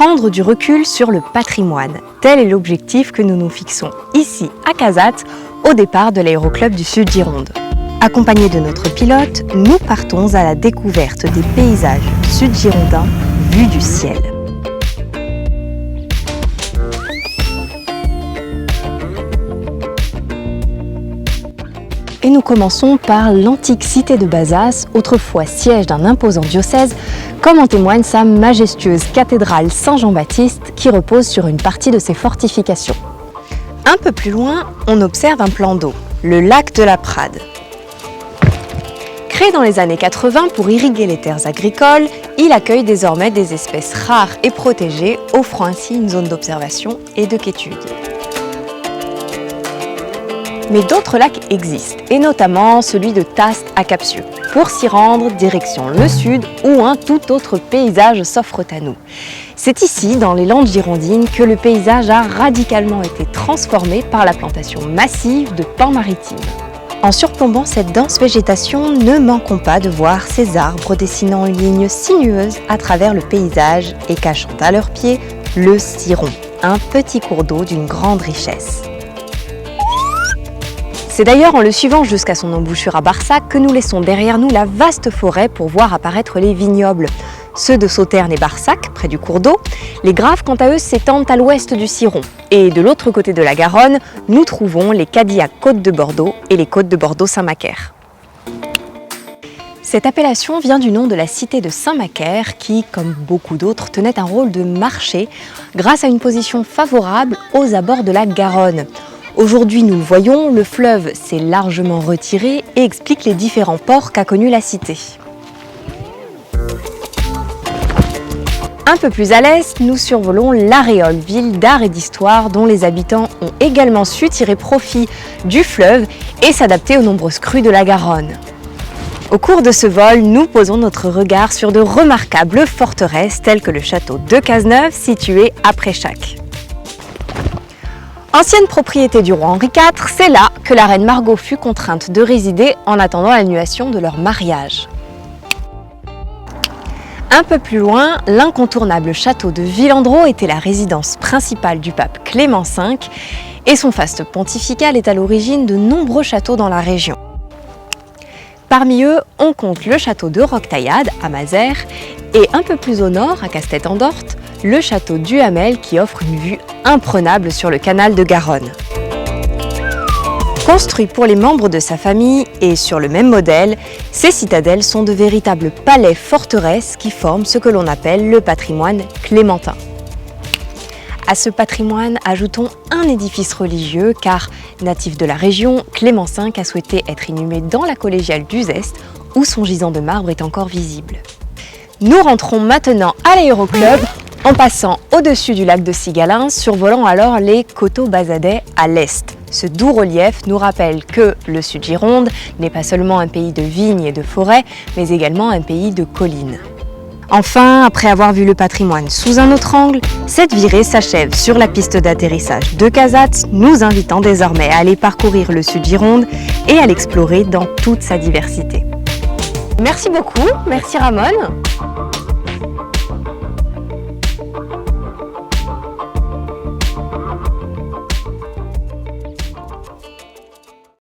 prendre du recul sur le patrimoine. Tel est l'objectif que nous nous fixons ici à Casat, au départ de l'aéroclub du Sud Gironde. Accompagnés de notre pilote, nous partons à la découverte des paysages sud-girondins vus du ciel. Et nous commençons par l'antique cité de Bazas, autrefois siège d'un imposant diocèse, comme en témoigne sa majestueuse cathédrale Saint-Jean-Baptiste qui repose sur une partie de ses fortifications. Un peu plus loin, on observe un plan d'eau, le lac de la Prade. Créé dans les années 80 pour irriguer les terres agricoles, il accueille désormais des espèces rares et protégées, offrant ainsi une zone d'observation et de quiétude. Mais d'autres lacs existent, et notamment celui de Tast à Capsieux. Pour s'y rendre, direction le sud, où un tout autre paysage s'offre à nous. C'est ici, dans les Landes girondines, que le paysage a radicalement été transformé par la plantation massive de pins maritimes. En surplombant cette dense végétation, ne manquons pas de voir ces arbres dessinant une ligne sinueuse à travers le paysage et cachant à leurs pieds le Ciron, un petit cours d'eau d'une grande richesse. C'est d'ailleurs en le suivant jusqu'à son embouchure à Barsac que nous laissons derrière nous la vaste forêt pour voir apparaître les vignobles. Ceux de Sauternes et Barsac, près du cours d'eau. Les Graves, quant à eux, s'étendent à l'ouest du Ciron. Et de l'autre côté de la Garonne, nous trouvons les Cadillacs Côtes de Bordeaux et les Côtes de Bordeaux-Saint-Macaire. Cette appellation vient du nom de la cité de Saint-Macaire qui, comme beaucoup d'autres, tenait un rôle de marché grâce à une position favorable aux abords de la Garonne. Aujourd'hui, nous le voyons, le fleuve s'est largement retiré et explique les différents ports qu'a connus la cité. Un peu plus à l'est, nous survolons l'Aréole, ville d'art et d'histoire dont les habitants ont également su tirer profit du fleuve et s'adapter aux nombreuses crues de la Garonne. Au cours de ce vol, nous posons notre regard sur de remarquables forteresses telles que le château de Cazeneuve situé à Préchac. Ancienne propriété du roi Henri IV, c'est là que la reine Margot fut contrainte de résider en attendant l'annulation de leur mariage. Un peu plus loin, l'incontournable château de Villandreau était la résidence principale du pape Clément V et son faste pontifical est à l'origine de nombreux châteaux dans la région. Parmi eux, on compte le château de Roquetaillade à Mazères et un peu plus au nord, à Castet-en-Dorte, le château du Hamel qui offre une vue imprenable sur le canal de Garonne. Construit pour les membres de sa famille et sur le même modèle, ces citadelles sont de véritables palais-forteresses qui forment ce que l'on appelle le patrimoine clémentin. À ce patrimoine, ajoutons un édifice religieux car, natif de la région, Clément V a souhaité être inhumé dans la collégiale d'Uzès où son gisant de marbre est encore visible. Nous rentrons maintenant à l'aéroclub en passant au-dessus du lac de Sigalin, survolant alors les coteaux basadais à l'est. Ce doux relief nous rappelle que le Sud-Gironde n'est pas seulement un pays de vignes et de forêts, mais également un pays de collines. Enfin, après avoir vu le patrimoine sous un autre angle, cette virée s'achève sur la piste d'atterrissage de Casat, nous invitant désormais à aller parcourir le Sud-Gironde et à l'explorer dans toute sa diversité. Merci beaucoup, merci Ramon.